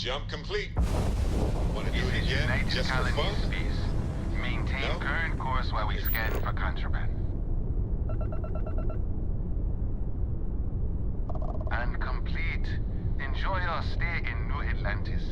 Jump complete. Want to do it again, just for fun? Maintain No? current course while we scan for contraband. And complete. Enjoy your stay in New Atlantis.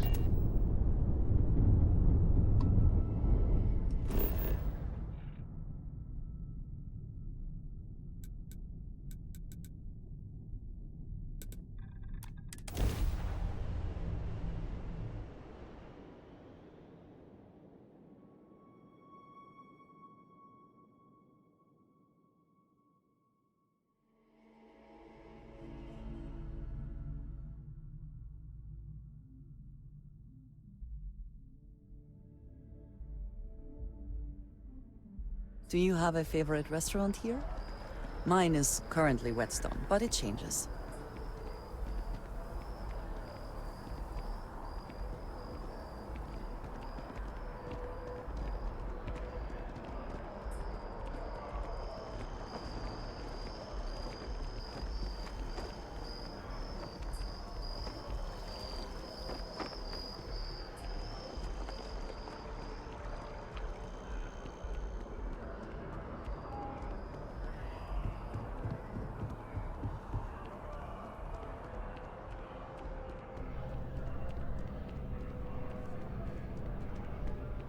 Do you have a favorite restaurant here? Mine is currently Whetstone, but it changes.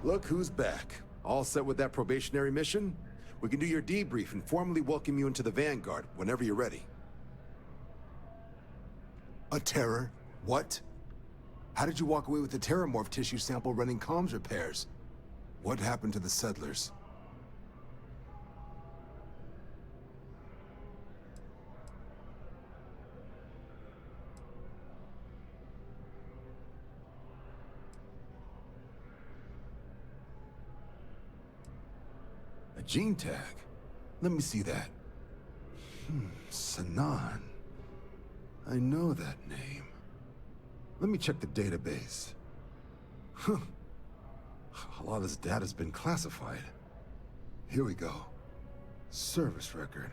Look who's back. All set with that probationary mission? We can do your debrief and formally welcome you into the Vanguard whenever you're ready. A terror? What? How did you walk away with the terramorph tissue sample running comms repairs? What happened to the settlers? A gene tag? Let me see that. Sanan. I know that name. Let me check the database. Huh. A lot of this data's been classified. Here we go. Service record.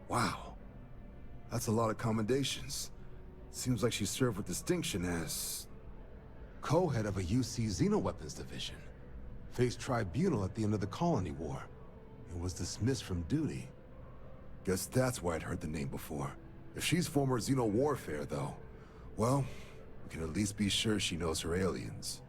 Wow. That's a lot of commendations. Seems like she served with distinction as co-head of a UC Xenoweapons division. Faced tribunal at the end of the Colony War. And was dismissed from duty. Guess that's why I'd heard the name before. If she's former Xeno warfare, though, well, we can at least be sure she knows her aliens.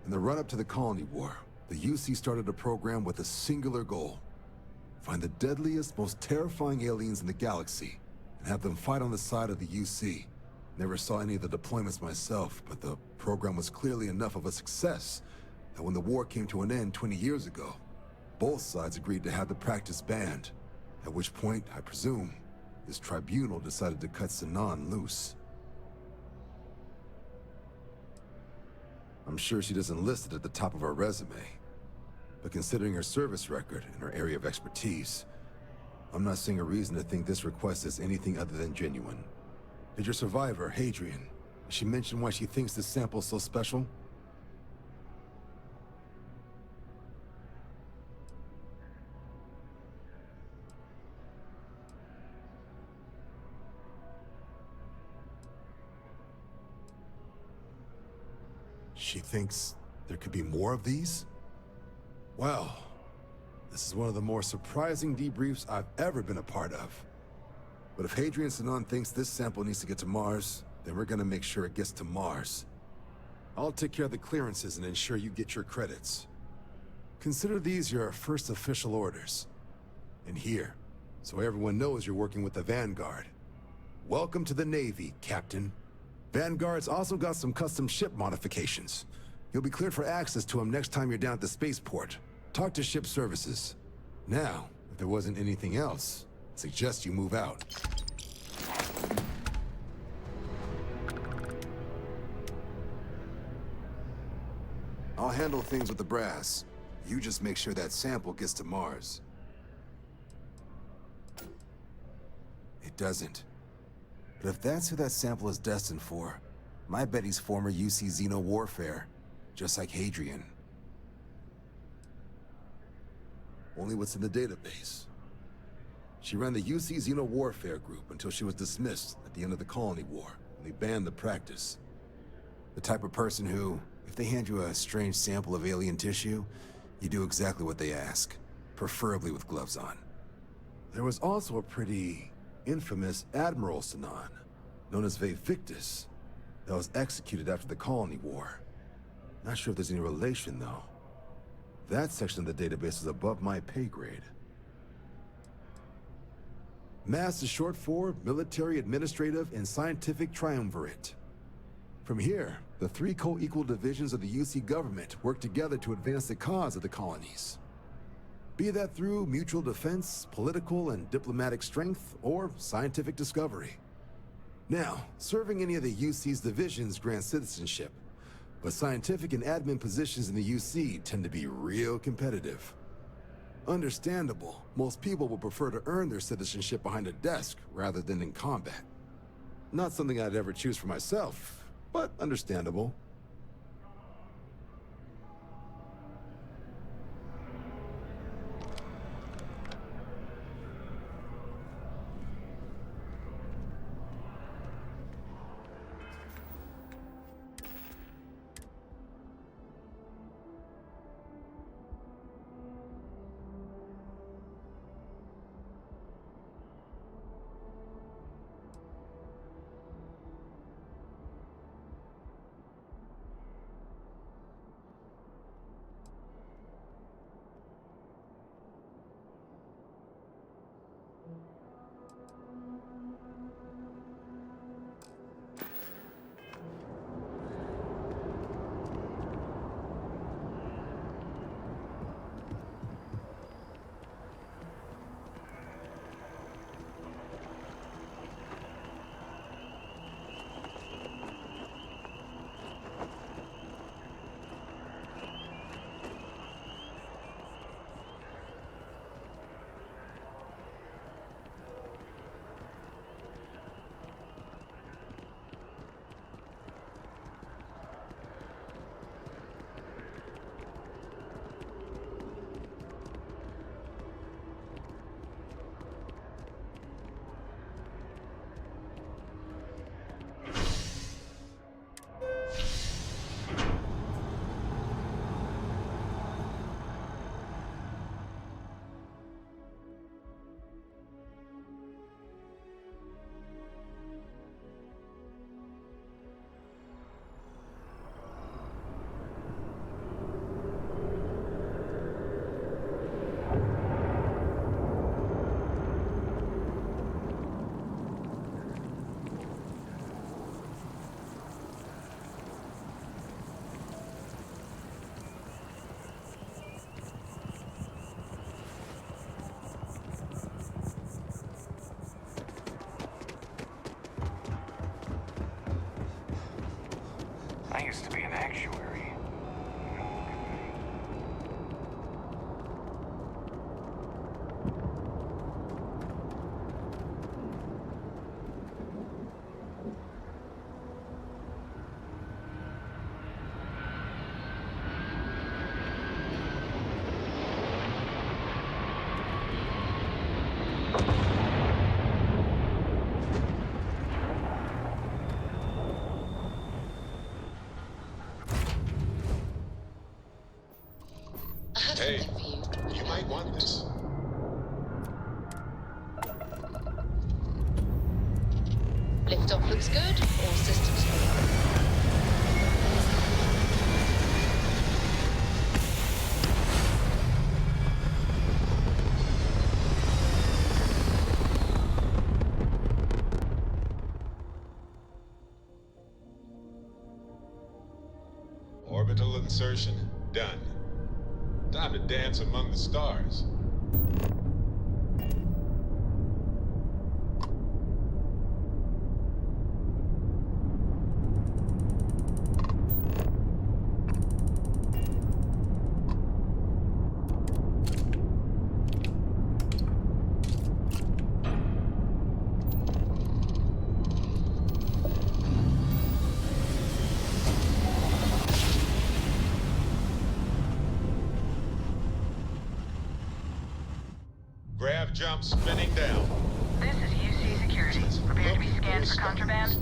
In the run-up to the Colony War, the UC started a program with a singular goal. Find the deadliest, most terrifying aliens in the galaxy, and have them fight on the side of the UC. Never saw any of the deployments myself, but the program was clearly enough of a success that when the war came to an end 20 years ago, both sides agreed to have the practice banned. At which point, I presume, this tribunal decided to cut Sanan loose. I'm sure she doesn't list it at the top of her resume. But considering her service record and her area of expertise, I'm not seeing a reason to think this request is anything other than genuine. Did your survivor, Hadrian, she mention why she thinks this sample's so special? She thinks there could be more of these? Well, this is one of the more surprising debriefs I've ever been a part of. But if Hadrian Sanan thinks this sample needs to get to Mars, then we're gonna make sure it gets to Mars. I'll take care of the clearances and ensure you get your credits. Consider these your first official orders. And here, so everyone knows you're working with the Vanguard. Welcome to the Navy, Captain. Vanguard's also got some custom ship modifications. You'll be cleared for access to them next time you're down at the spaceport. Talk to ship services. Now, if there wasn't anything else, I suggest you move out. I'll handle things with the brass. You just make sure that sample gets to Mars. It doesn't. But if that's who that sample is destined for, my bet he's former UC Xeno warfare, just like Hadrian. only what's in the database. She ran the UC Xeno Warfare Group until she was dismissed at the end of the Colony War, when they banned the practice. The type of person who, if they hand you a strange sample of alien tissue, you do exactly what they ask, preferably with gloves on. There was also a pretty infamous Admiral Sinan, known as Victus, that was executed after the Colony War. Not sure if there's any relation, though. That section of the database is above my pay grade. MASS is short for Military, Administrative, and Scientific Triumvirate. From here, the three co-equal divisions of the UC government work together to advance the cause of the colonies. Be that through mutual defense, political and diplomatic strength, or scientific discovery. Now, serving any of the UC's divisions grants citizenship, but scientific and admin positions in the UC tend to be real competitive. Understandable, most people would prefer to earn their citizenship behind a desk rather than in combat. Not something I'd ever choose for myself, but understandable. I used to be an actuary. Hey, you might want this. Liftoff looks good. All systems go. Orbital insertion done. Time to dance among the stars. Grav jump spinning down. This is UC Security. Prepare to be scanned for contraband.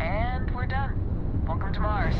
And we're done. Welcome to Mars.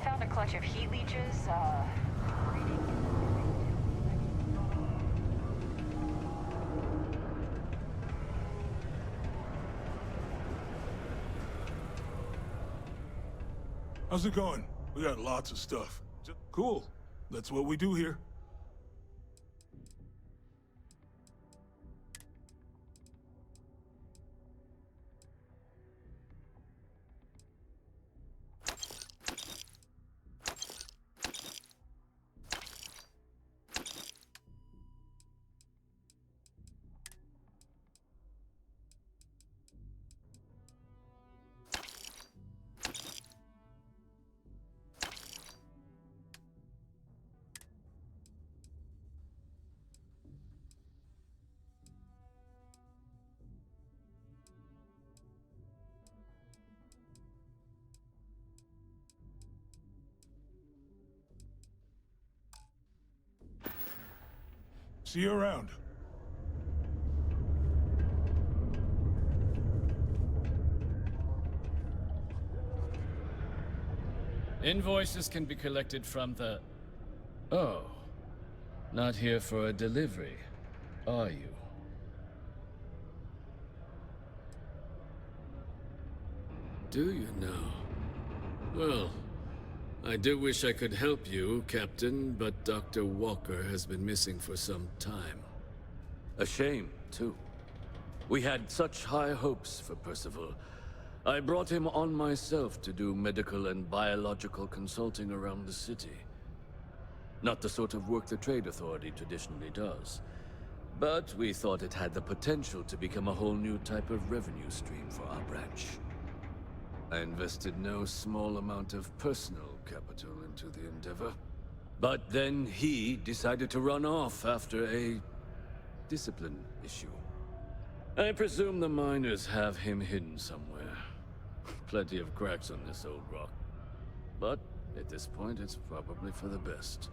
Found a clutch of heat leeches, How's it going? We got lots of stuff. Cool. That's what we do here. See you around. Invoices can be collected from the... Oh. Not here for a delivery, are you? Do you now? Well, I do wish I could help you, Captain, but Dr. Walker has been missing for some time. A shame, too. We had such high hopes for Percival. I brought him on myself to do medical and biological consulting around the city. Not the sort of work the Trade Authority traditionally does. But we thought it had the potential to become a whole new type of revenue stream for our branch. I invested no small amount of personal capital into the endeavor. But then he decided to run off after a discipline issue. I presume the miners have him hidden somewhere. Plenty of cracks on this old rock. But at this point, it's probably for the best.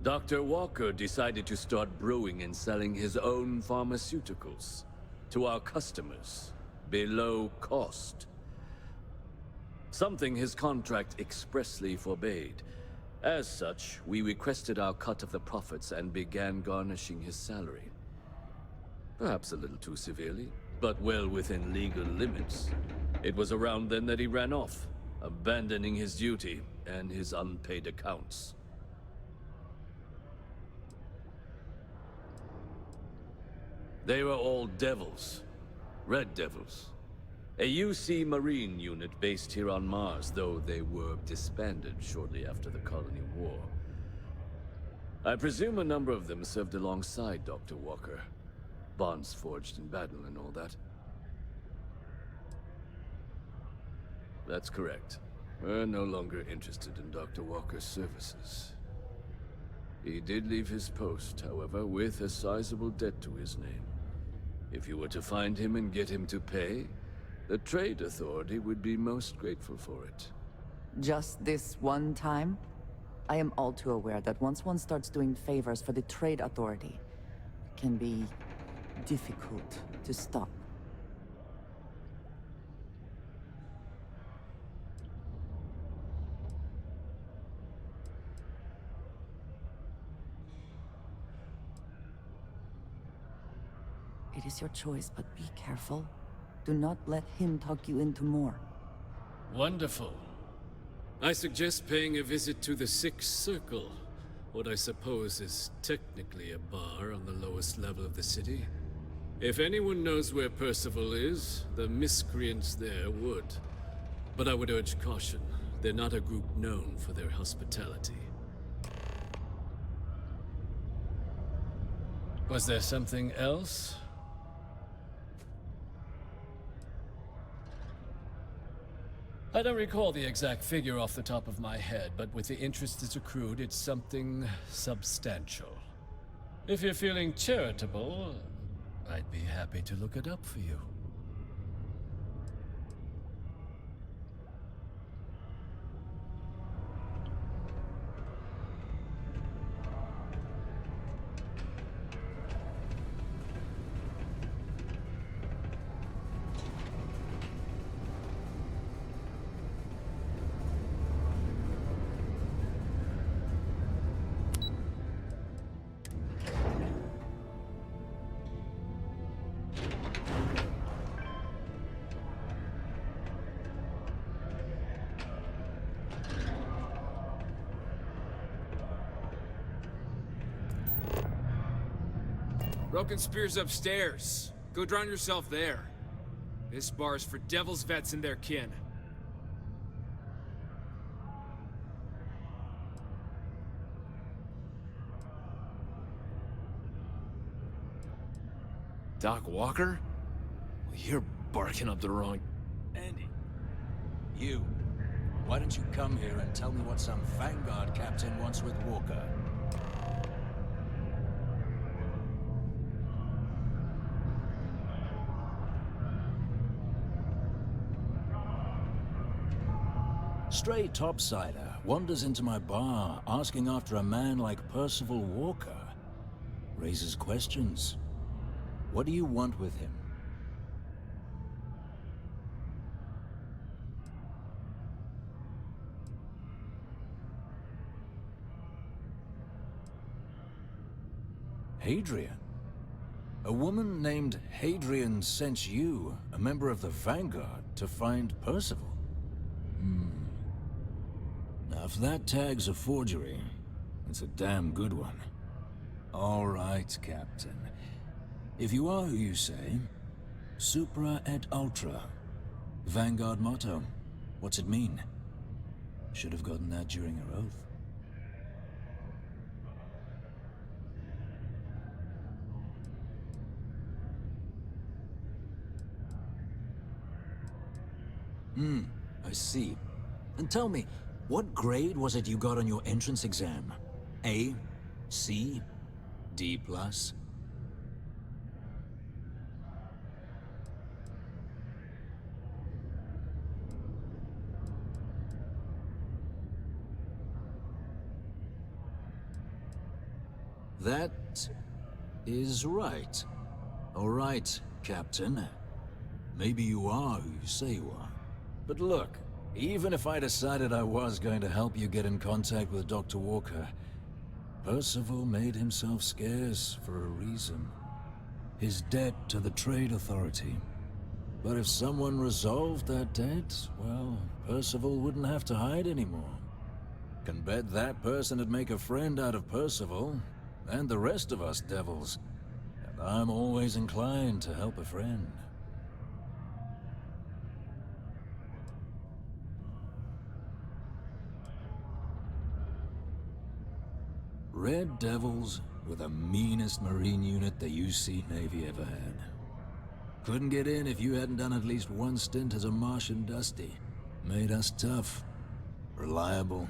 Dr. Walker decided to start brewing and selling his own pharmaceuticals to our customers below cost. Something his contract expressly forbade. As such, we requested our cut of the profits and began garnishing his salary. Perhaps a little too severely, but well within legal limits. It was around then that he ran off, abandoning his duty and his unpaid accounts. They were all devils. Red Devils. A UC Marine unit based here on Mars, though they were disbanded shortly after the Colony War. I presume a number of them served alongside Dr. Walker. Bonds forged in battle and all that. That's correct. We're no longer interested in Dr. Walker's services. He did leave his post, however, with a sizable debt to his name. If you were to find him and get him to pay, the Trade Authority would be most grateful for it. Just this one time? I am all too aware that once one starts doing favors for the Trade Authority, it can be difficult to stop. It is your choice, but be careful. Do not let him talk you into more. Wonderful. I suggest paying a visit to the Sixth Circle, what I suppose is technically a bar on the lowest level of the city. If anyone knows where Percival is, the miscreants there would. But I would urge caution. They're not a group known for their hospitality. Was there something else? I don't recall the exact figure off the top of my head, but with the interest it's accrued, it's something substantial. If you're feeling charitable, I'd be happy to look it up for you. Broken Spear's upstairs. Go drown yourself there. This bar's for Devil's vets and their kin. Doc Walker? Well, you're barking up the wrong... Andy. You. Why don't you come here and tell me what some Vanguard captain wants with Walker? Stray topsider wanders into my bar asking after a man like Percival Walker. Raises questions. What do you want with him? Hadrian? A woman named Hadrian sent you, a member of the Vanguard, to find Percival? Now, if that tag's a forgery, it's a damn good one. All right, Captain. If you are who you say, Supra et Ultra. Vanguard motto. What's it mean? Should have gotten that during your oath. I see. And tell me, what grade was it you got on your entrance exam? A? C? D+? That is right. All right, Captain. Maybe you are who you say you are. But look, even if I decided I was going to help you get in contact with Dr. Walker, Percival made himself scarce for a reason. His debt to the Trade Authority. But if someone resolved that debt, well, Percival wouldn't have to hide anymore. Can bet that person would make a friend out of Percival, and the rest of us devils. And I'm always inclined to help a friend. Red Devils, were the meanest Marine unit the UC Navy ever had. Couldn't get in if you hadn't done at least one stint as a Martian Dusty. Made us tough, reliable.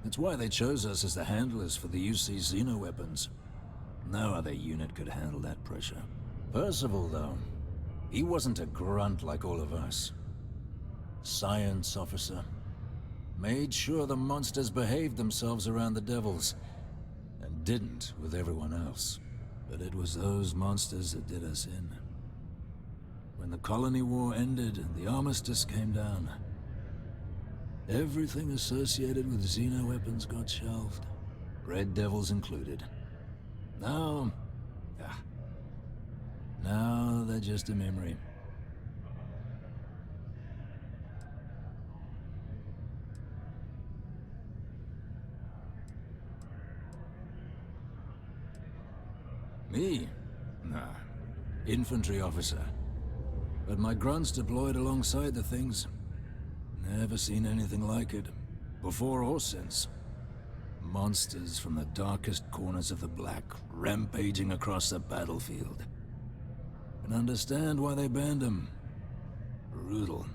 That's why they chose us as the handlers for the UC Xeno-weapons. No other unit could handle that pressure. Percival, though, he wasn't a grunt like all of us. Science officer. Made sure the monsters behaved themselves around the Devils, and didn't with everyone else. But it was those monsters that did us in. When the colony war ended and the armistice came down, everything associated with Xeno-weapons got shelved. Red Devils included. Now they're just a memory. Me? Nah. Infantry officer. But my grunts deployed alongside the things. Never seen anything like it, before or since. Monsters from the darkest corners of the Black, rampaging across the battlefield. Can understand why they banned them. Brutal.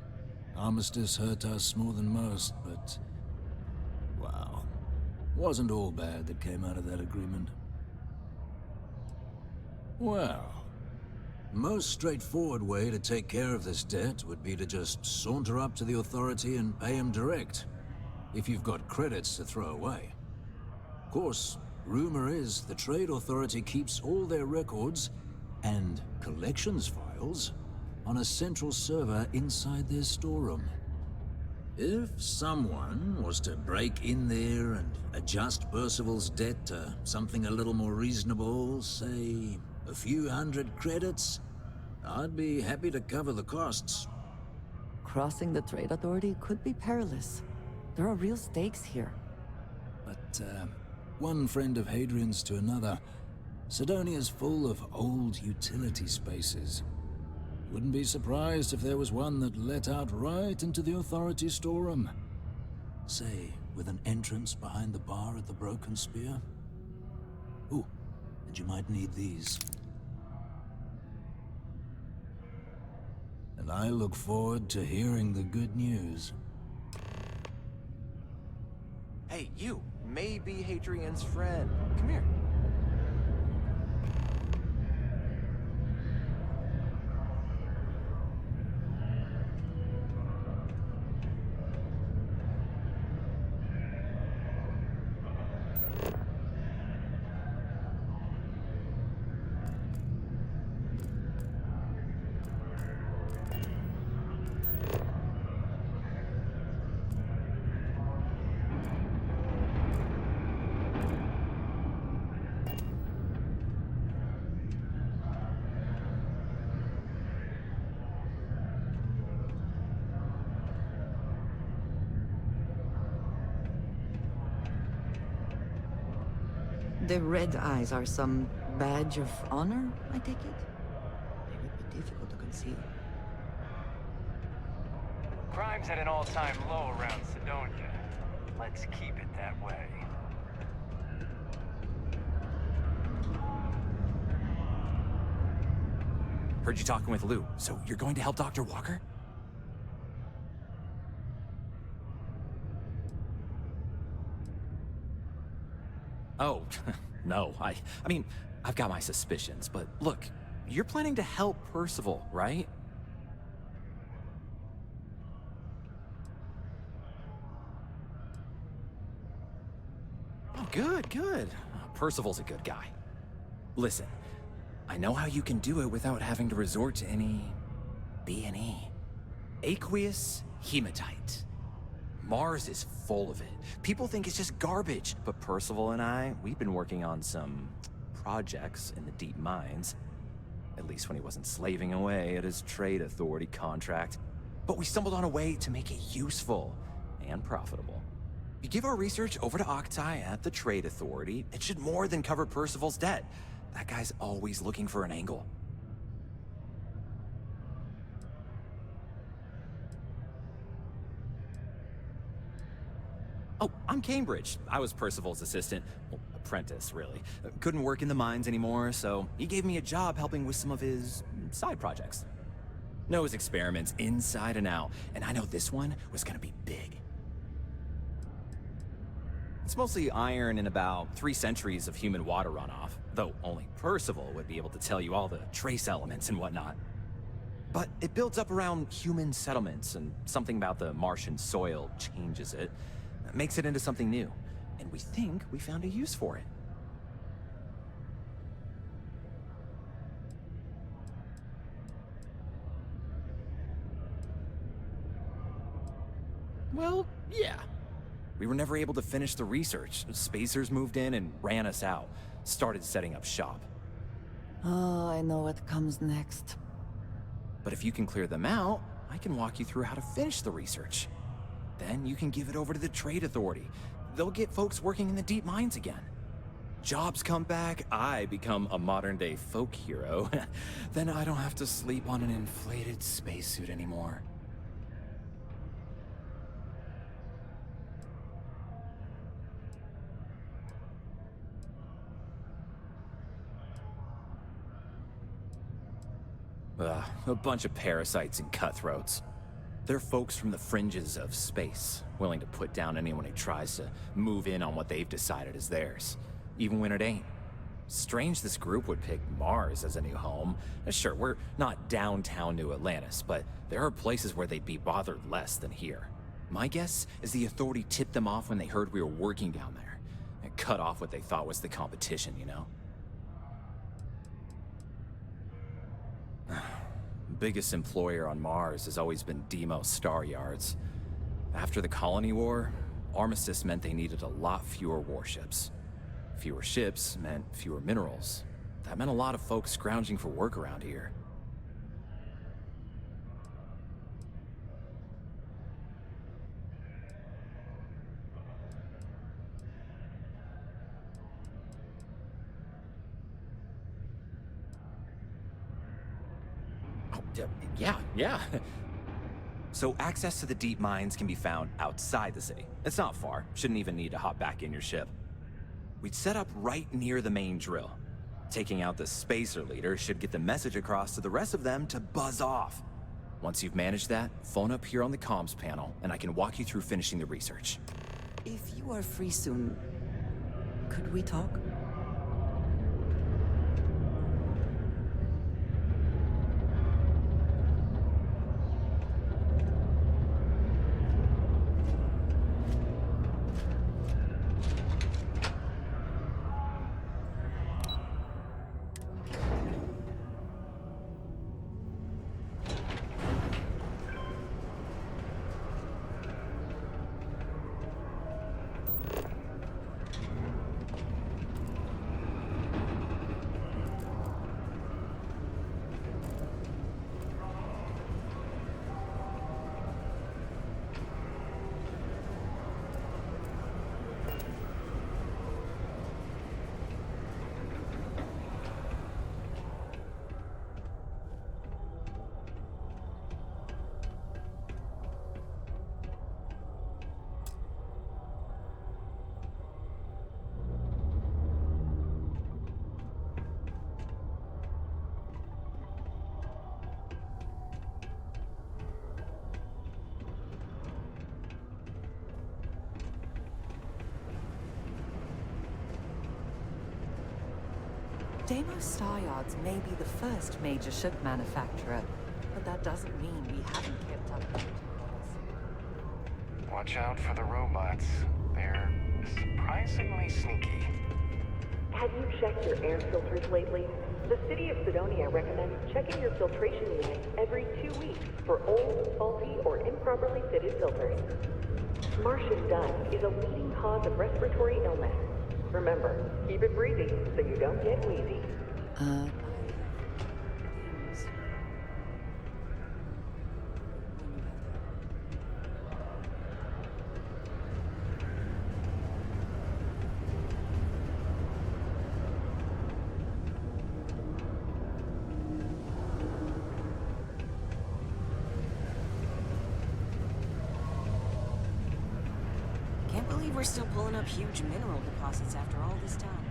Armistice hurt us more than most, but... wow. Wasn't all bad that came out of that agreement. Well... most straightforward way to take care of this debt would be to just saunter up to the Authority and pay him direct, if you've got credits to throw away. Of course, rumor is the Trade Authority keeps all their records and collections files on a central server inside their storeroom. If someone was to break in there and adjust Percival's debt to something a little more reasonable, say a few hundred credits, I'd be happy to cover the costs. Crossing the Trade Authority could be perilous. There are real stakes here. But, one friend of Hadrian's to another, Sidonia's full of old utility spaces. Wouldn't be surprised if there was one that let out right into the Authority storeroom. Say, with an entrance behind the bar at the Broken Spear. Ooh, and you might need these. And I look forward to hearing the good news. Hey, you may be Hadrian's friend. Come here. The red eyes are some badge of honor, I take it? They would be difficult to conceal. Crime's at an all-time low around Sidonia. Let's keep it that way. Heard you talking with Lou, so you're going to help Dr. Walker? Oh, no, I mean, I've got my suspicions, but look, you're planning to help Percival, right? Oh, good, good. Percival's a good guy. Listen, I know how you can do it without having to resort to any B&E. Aqueous hematite. Mars is full of it. People think it's just garbage, but Percival and I, we've been working on some projects in the deep mines. At least when he wasn't slaving away at his Trade Authority contract. But we stumbled on a way to make it useful and profitable. You give our research over to Octai at the Trade Authority, it should more than cover Percival's debt. That guy's always looking for an angle. Oh, I'm Cambridge. I was Percival's assistant. Well, apprentice, really. Couldn't work in the mines anymore, so he gave me a job helping with some of his side projects. Knows experiments inside and out, and I know this one was gonna be big. It's mostly iron and about 3 centuries of human water runoff, though only Percival would be able to tell you all the trace elements and whatnot. But it builds up around human settlements, and something about the Martian soil changes it, makes it into something new, and we think we found a use for it. Well, yeah. We were never able to finish the research. Spacers moved in and ran us out. Started setting up shop. Oh, I know what comes next. But if you can clear them out, I can walk you through how to finish the research. Then you can give it over to the Trade Authority. They'll get folks working in the deep mines again. Jobs come back, I become a modern-day folk hero. Then I don't have to sleep on an inflated spacesuit anymore. A bunch of parasites and cutthroats. They're folks from the fringes of space, willing to put down anyone who tries to move in on what they've decided is theirs, even when it ain't. Strange this group would pick Mars as a new home. Sure, we're not downtown New Atlantis, but there are places where they'd be bothered less than here. My guess is the Authority tipped them off when they heard we were working down there, and cut off what they thought was the competition, you know? Biggest employer on Mars has always been Deimos Star Yards. After the Colony War, Armistice meant they needed a lot fewer warships. Fewer ships meant fewer minerals. That meant a lot of folks scrounging for work around here. Yeah. So access to the deep mines can be found outside the city. It's not far. Shouldn't even need to hop back in your ship. We'd set up right near the main drill. Taking out the spacer leader should get the message across to the rest of them to buzz off. Once you've managed that, phone up here on the comms panel, and I can walk you through finishing the research. If you are free soon, could we talk? Deimos Star Yards may be the first major ship manufacturer, but that doesn't mean we haven't kept up with it. Watch out for the robots. They're surprisingly sneaky. Have you checked your air filters lately? The city of Sidonia recommends checking your filtration unit every 2 weeks for old, faulty, or improperly fitted filters. Martian dust is a leading cause of respiratory illness. Remember, keep it breezy so you don't get wheezy. we're still pulling up huge mineral deposits after all this time.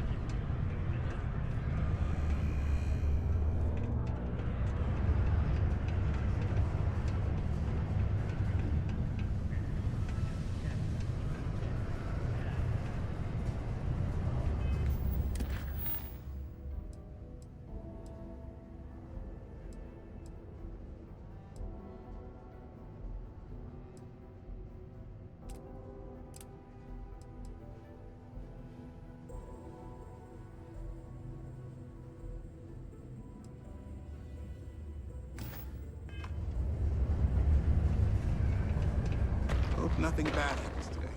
Hope nothing bad happens today.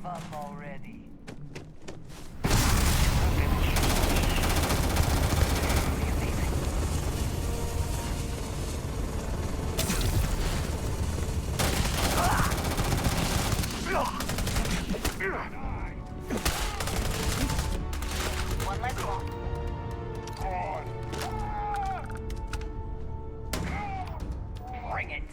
up already. One less one. Bring it.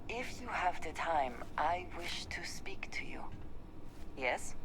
If you have the time, I wish to speak to you. Yes?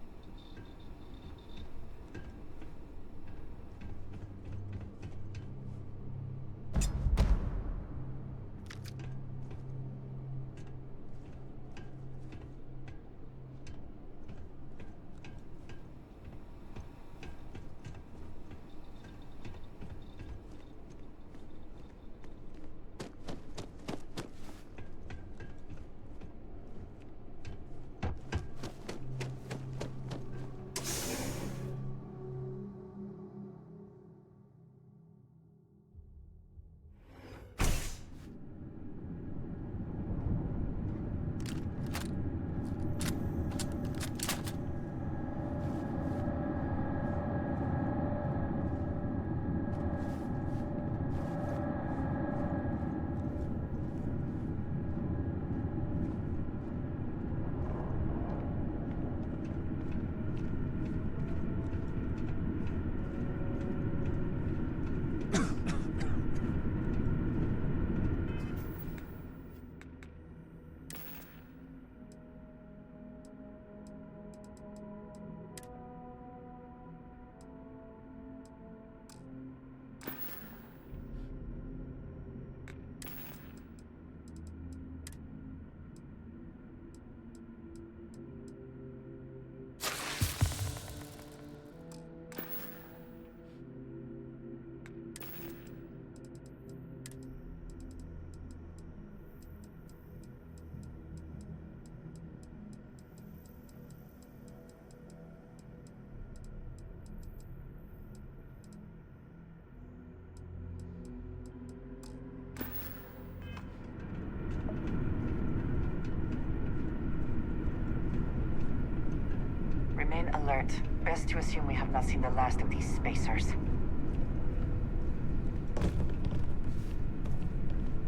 Remain alert. Best to assume we have not seen the last of these spacers.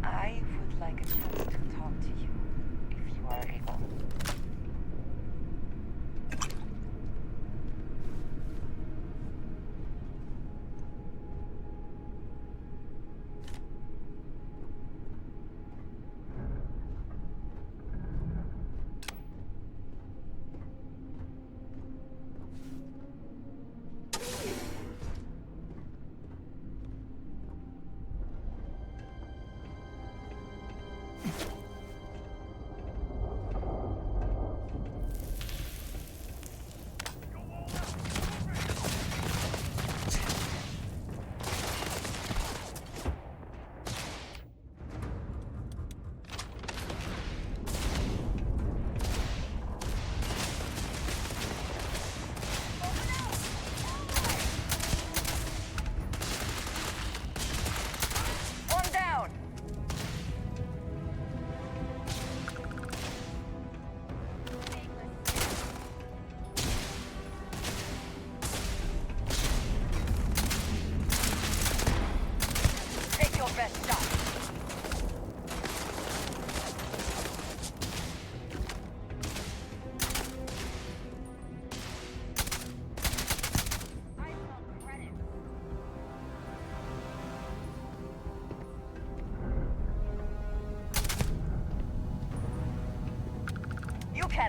I would like a chance to talk to you, if you are able.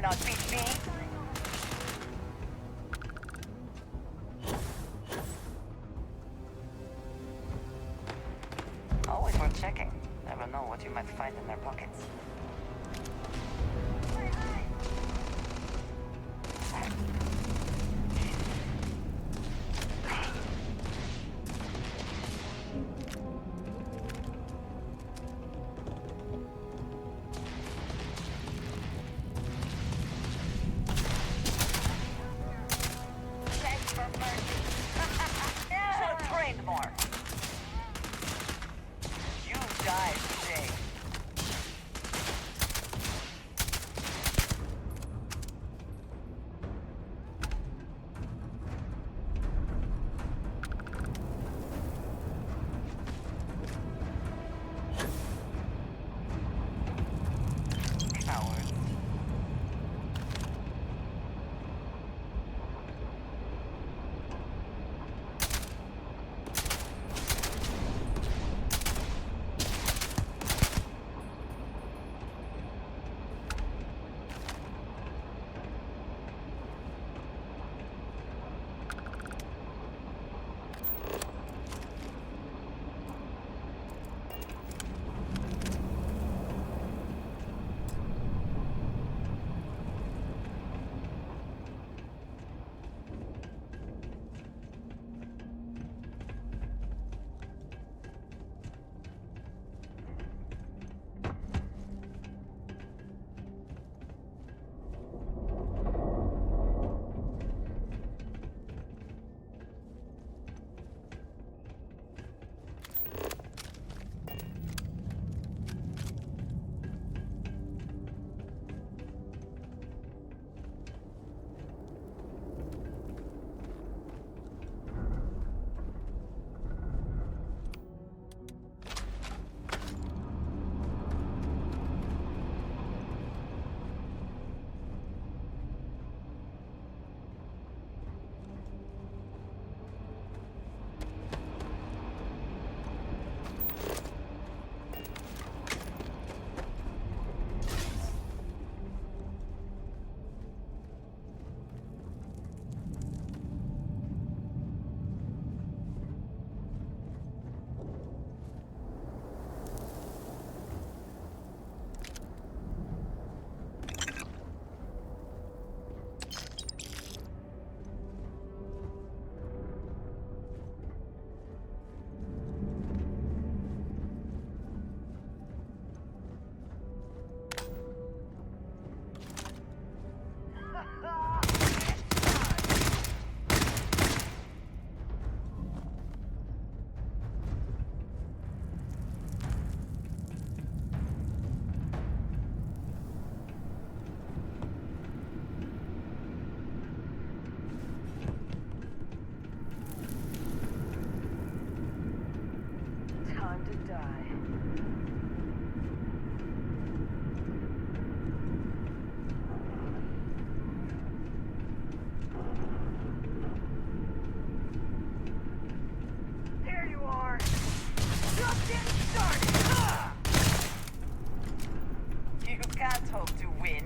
cannot beat me. Always worth checking. Never know what you might find in their pockets. Thanks for mercy. Should have trained more. You died today. Cowards. Time to die. There you are! Just getting started! Ah! You can't hope to win.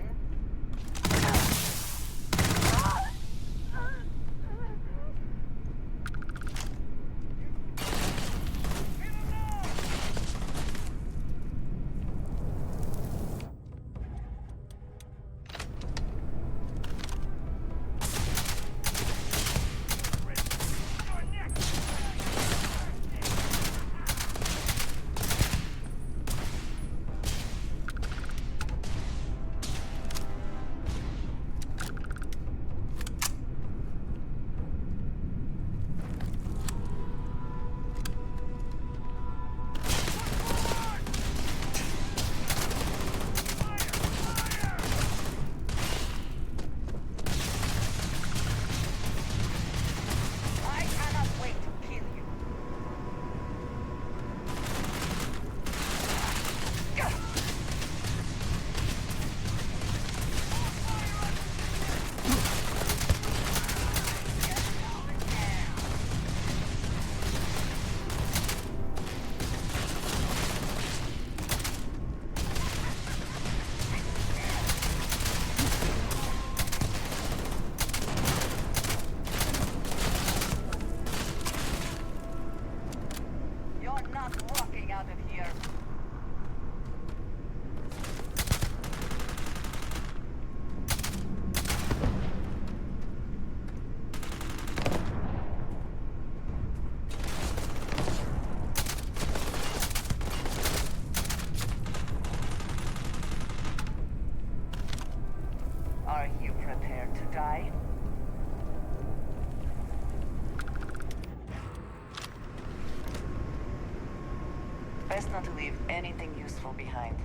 Are you prepared to die? Best not to leave anything useful behind.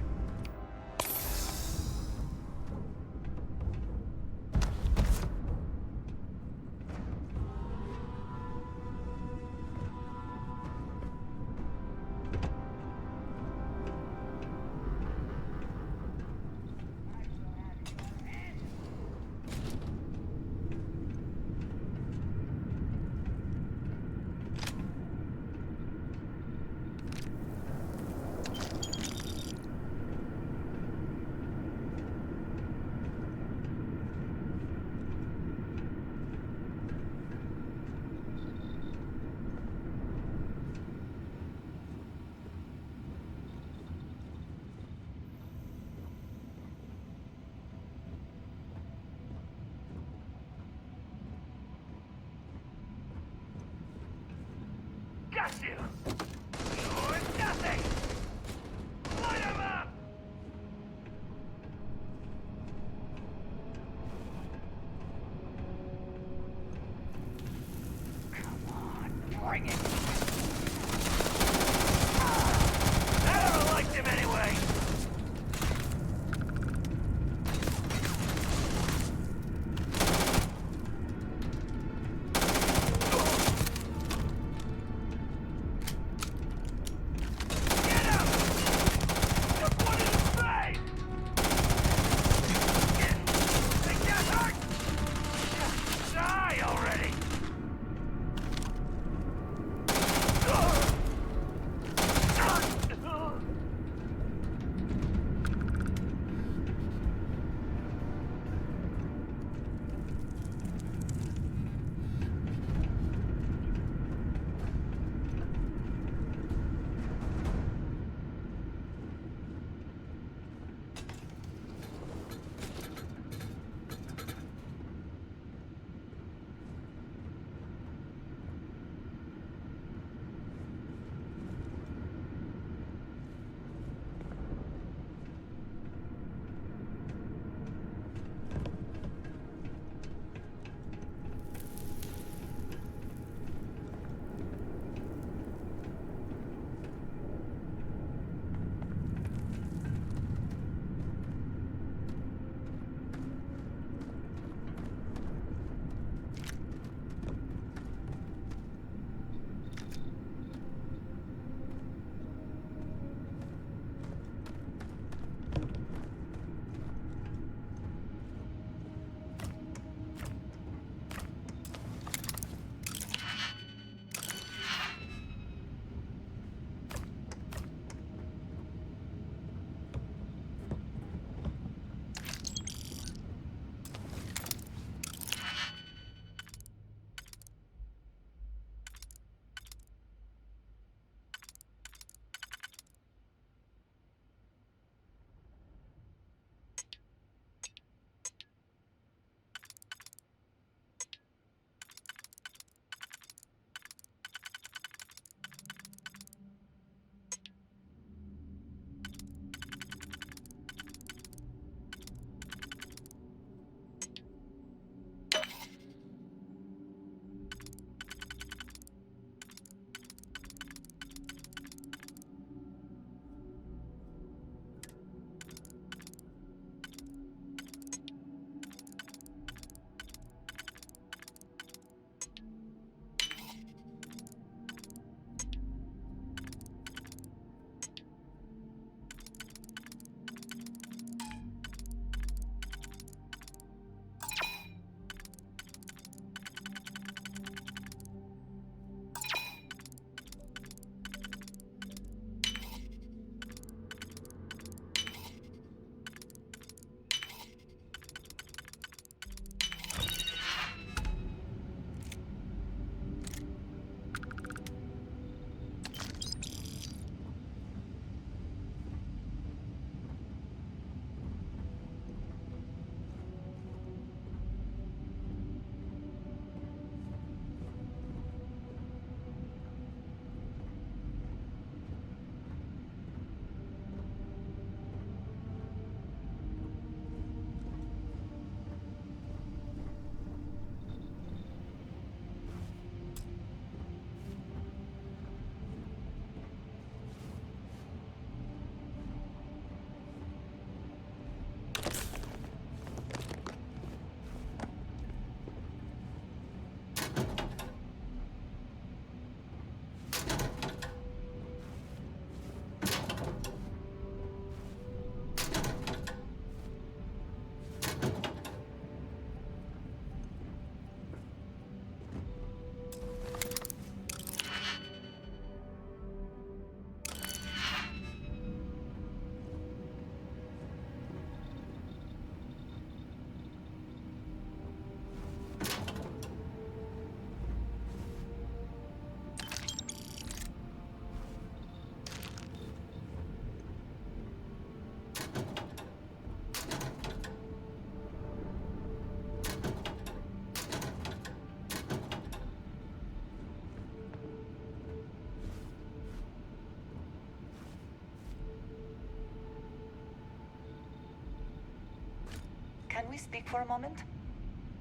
can we speak for a moment?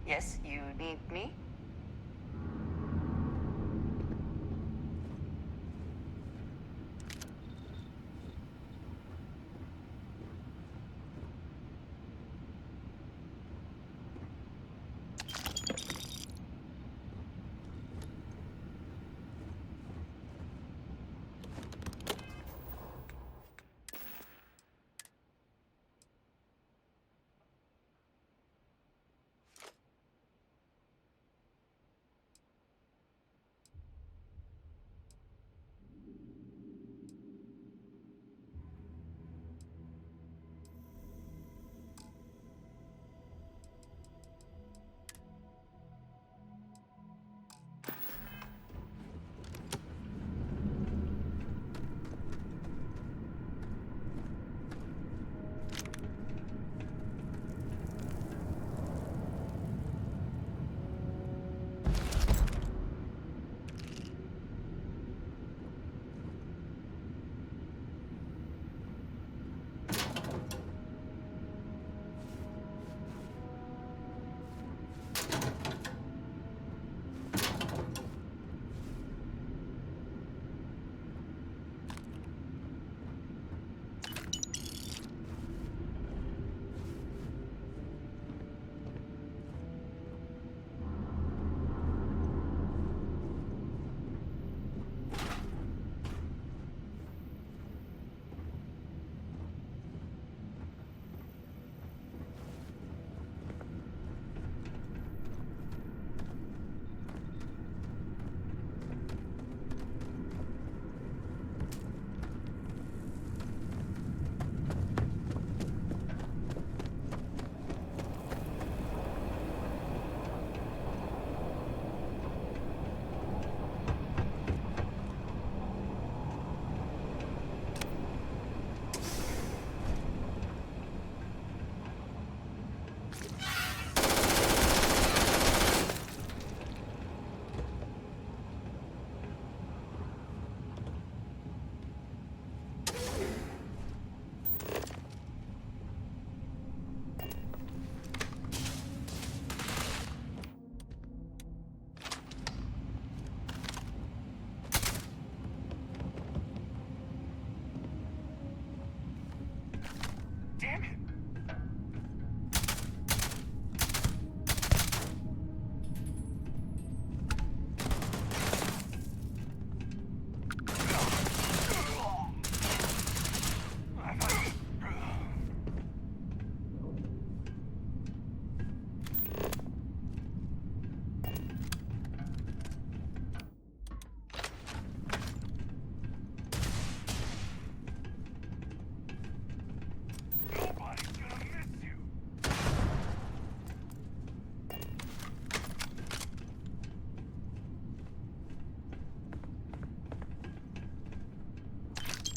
Yes, you need me?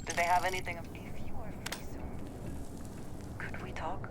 Do they have anything? If you are free soon, could we talk?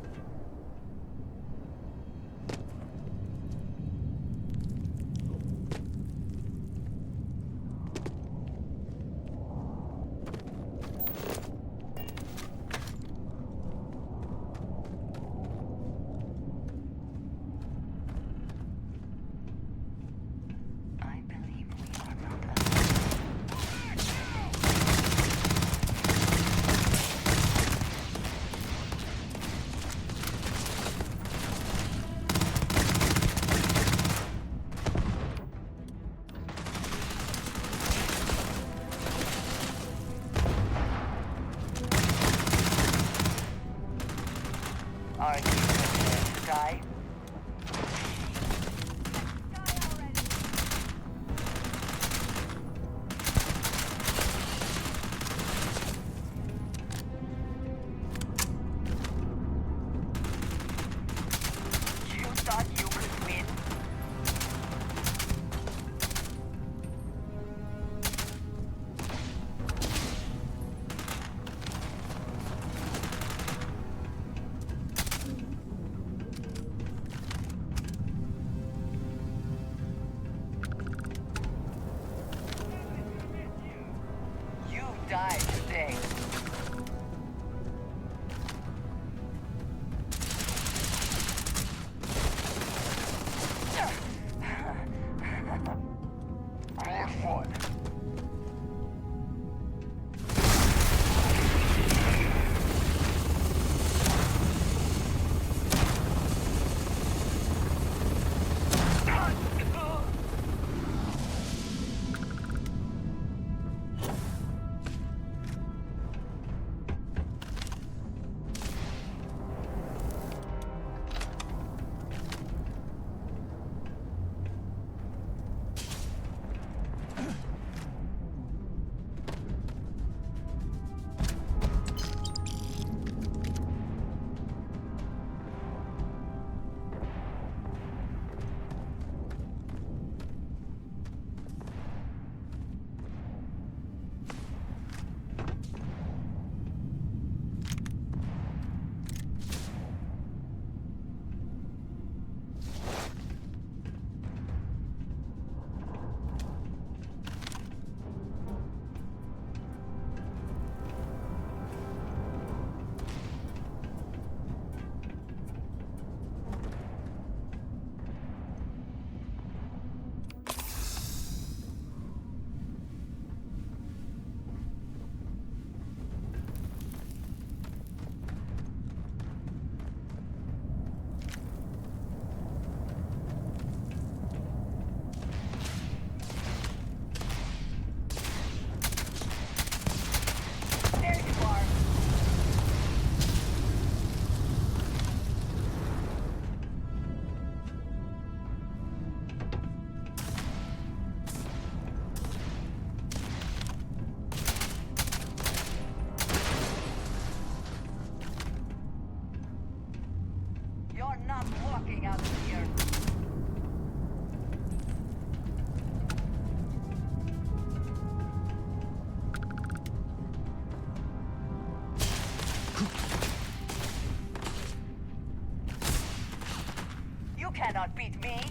Are you prepared to die? You thought you could win? You're not walking out of here. You cannot beat me.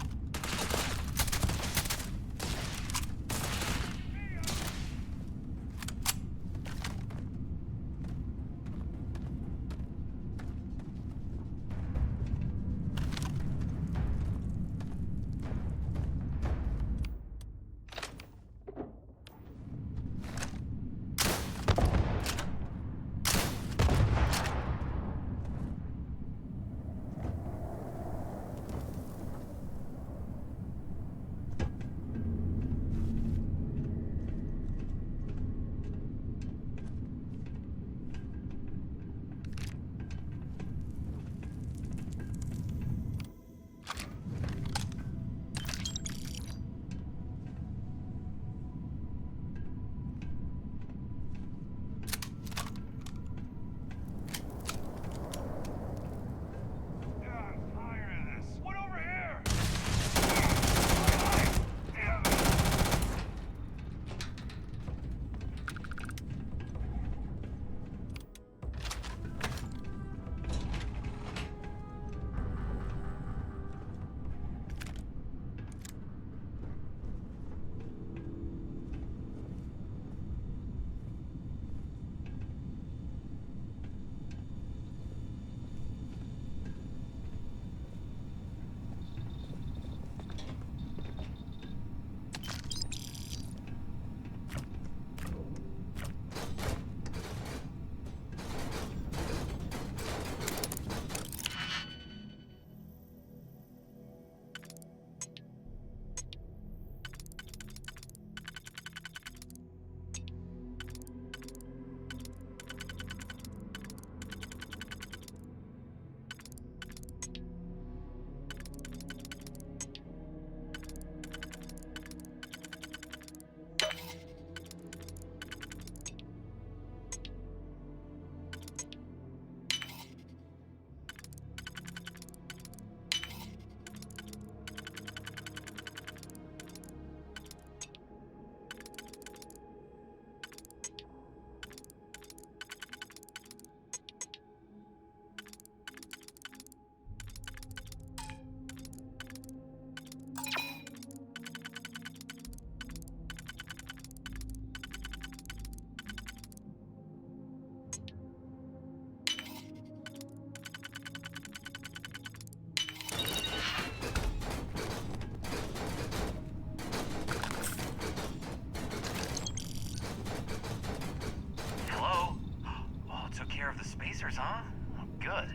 Huh? Oh, good.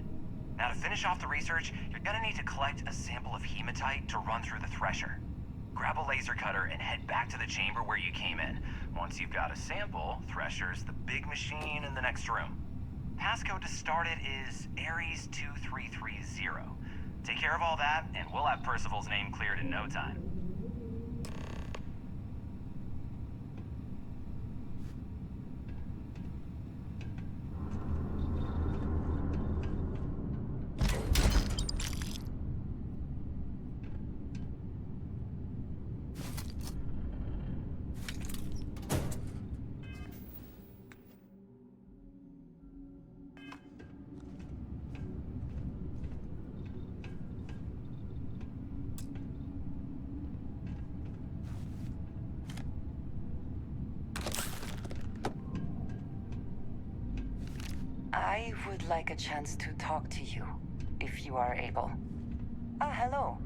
Now to finish off the research, you're gonna need to collect a sample of hematite to run through the thresher. Grab a laser cutter and head back to the chamber where you came in. Once you've got a sample, thresher's the big machine in the next room. Passcode to start it is Ares 2330. Take care of all that, and we'll have Percival's name cleared in no time. I would like a chance to talk to you, if you are able. Ah, hello.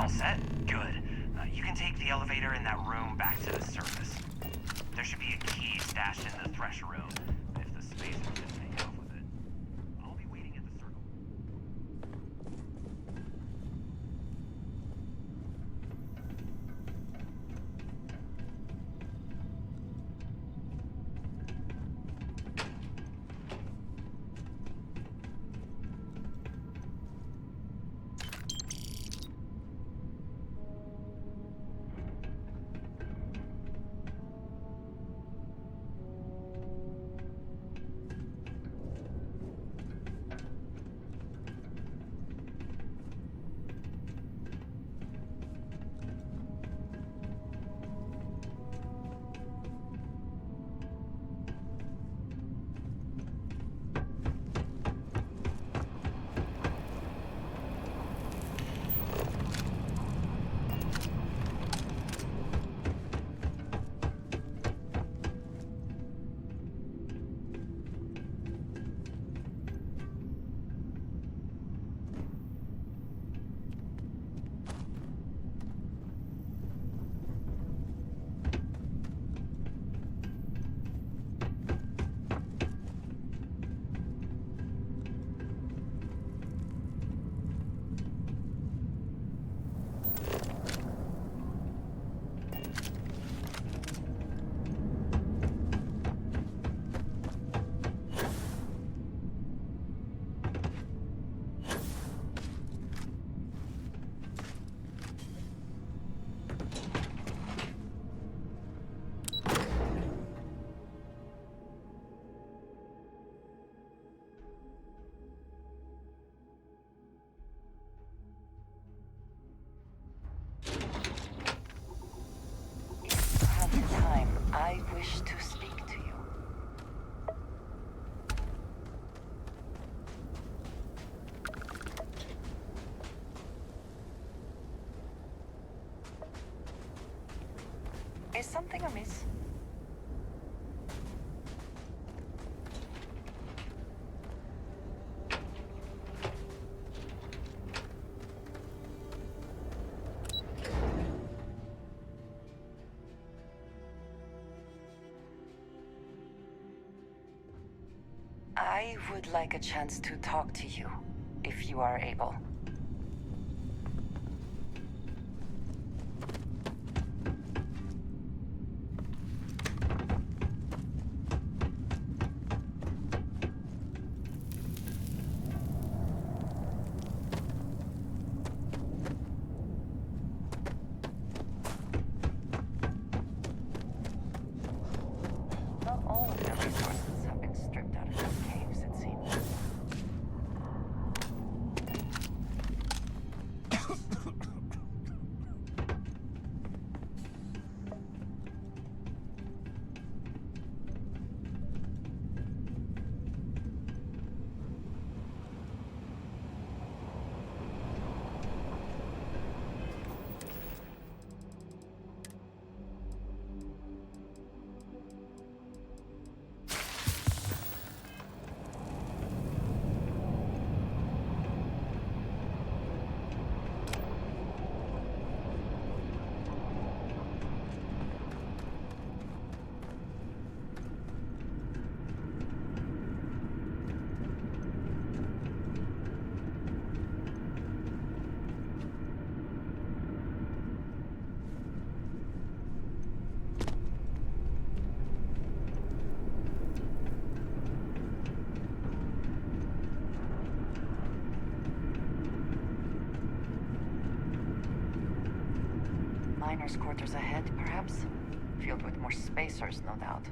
All set? Good. You can take the elevator in that room back to the surface. There should be a key stashed in the thresh room. If the spacers can take off with it. I'll be waiting at the circle. I wish to speak to you. Is something amiss? I would like a chance to talk to you, if you are able. Not all of the resources have been stripped out of these caves, it seems. Miners' quarters ahead, perhaps? Filled with more spacers, no doubt.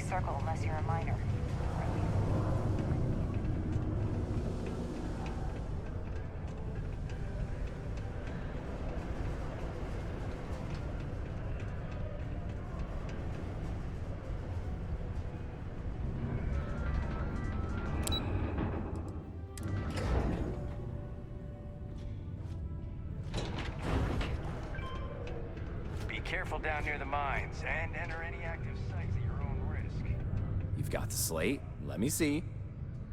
circle unless you're a miner. Be careful down near the mines, and enter any active sites at your own risk. You've got the slate. Let me see.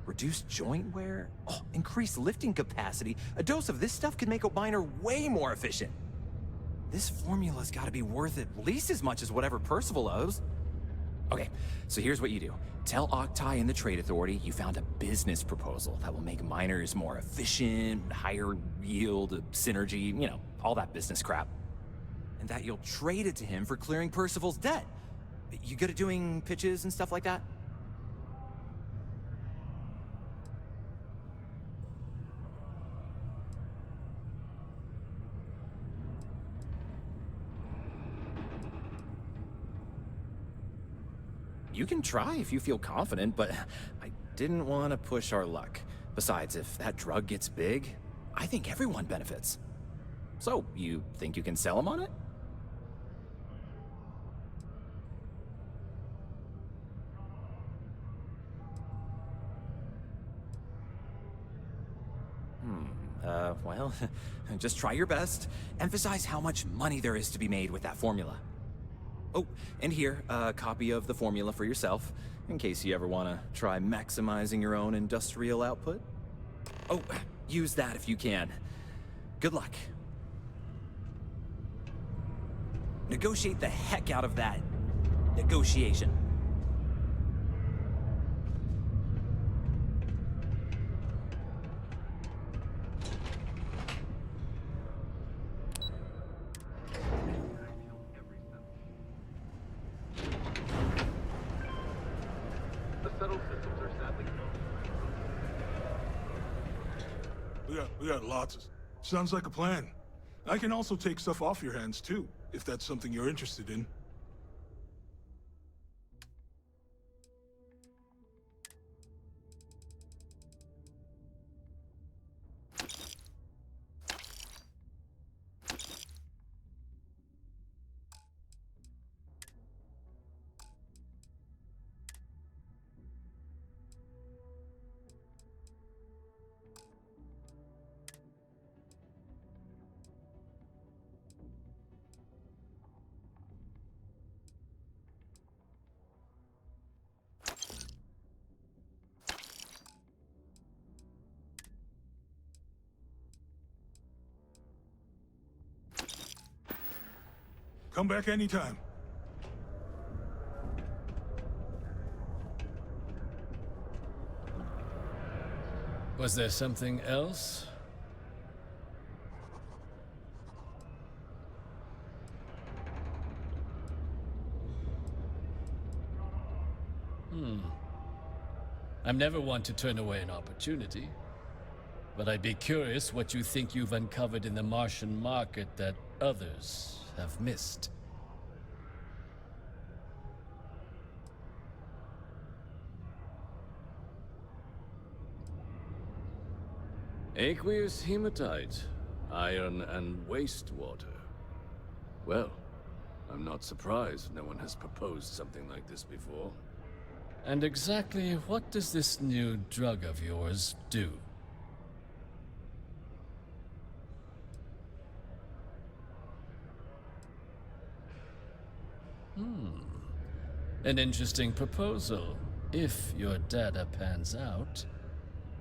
Reduced joint wear? Oh, increased lifting capacity. A dose of this stuff could make a miner way more efficient. This formula's gotta be worth at least as much as whatever Percival owes. Okay, so here's what you do. Tell Octai and the Trade Authority you found a business proposal that will make miners more efficient, higher yield, synergy, you know, all that business crap. And that you'll trade it to him for clearing Percival's debt. You good at doing pitches and stuff like that? You can try if you feel confident, but I didn't want to push our luck. Besides, if that drug gets big, I think everyone benefits. So, you think you can sell him on it? Well, just try your best. Emphasize how much money there is to be made with that formula. Oh, and here, a copy of the formula for yourself, in case you ever want to try maximizing your own industrial output. Oh, use that if you can. Good luck. Negotiate the heck out of that negotiation. We got lots of... Sounds like a plan. I can also take stuff off your hands, too, if that's something you're interested in. Come back anytime. Was there something else? I'm never one to turn away an opportunity. But I'd be curious what you think you've uncovered in the Martian market that others have missed. Aqueous hematite, iron and wastewater. Well, I'm not surprised no one has proposed something like this before. And exactly what does this new drug of yours do? An interesting proposal, if your data pans out.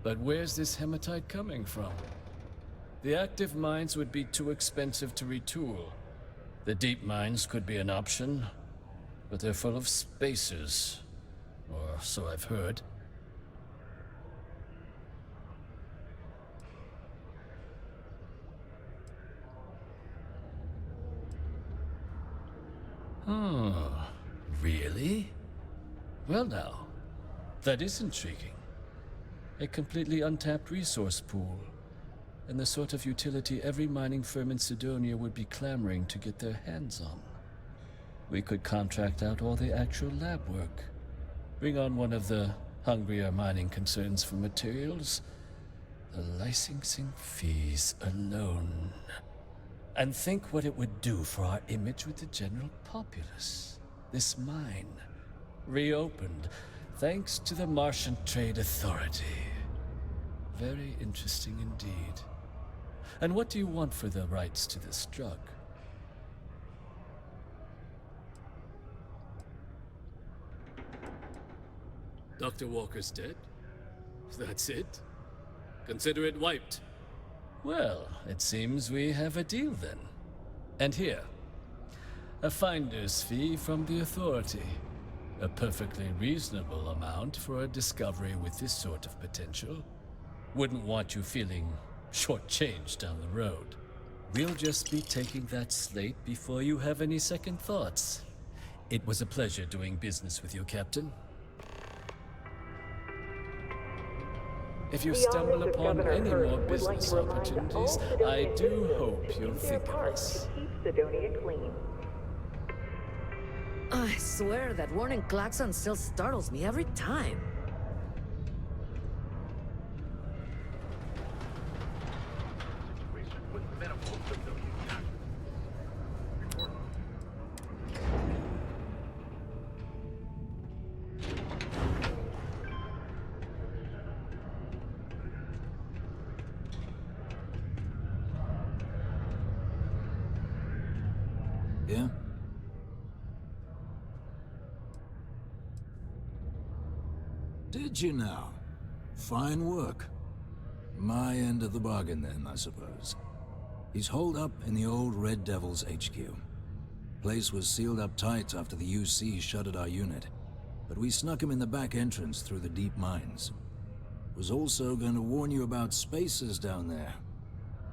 But where's this hematite coming from? The active mines would be too expensive to retool. The deep mines could be an option, but they're full of spacers. Or so I've heard. Really? Well now, that is intriguing. A completely untapped resource pool, and the sort of utility every mining firm in Sidonia would be clamoring to get their hands on. We could contract out all the actual lab work, Bring on one of the hungrier mining concerns for materials. The licensing fees alone. And think what it would do for our image with the general populace. This mine, reopened thanks to the Martian Trade Authority. Very interesting indeed. And what do you want for the rights to this drug? Dr. Walker's dead? That's it? Consider it wiped. Well, it seems we have a deal then. And here, a finder's fee from the Authority. A perfectly reasonable amount for a discovery with this sort of potential. Wouldn't want you feeling shortchanged down the road. We'll just be taking that slate before you have any second thoughts. It was a pleasure doing business with you, Captain. If you stumble upon any more business opportunities, I do hope you'll think of us. Keep Sidonia clean. I swear that warning klaxon still startles me every time. Yeah? Did you now? Fine work. My end of the bargain then, I suppose. He's holed up in the old Red Devil's HQ. Place was sealed up tight after the UC shuttered our unit, but we snuck him in the back entrance through the deep mines. Was also going to warn you about spacers down there.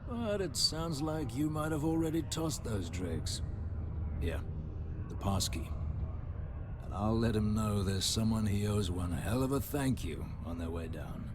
But it sounds like you might have already tossed those drakes. Yeah, the passkey. And I'll let him know there's someone he owes one hell of a thank you on their way down.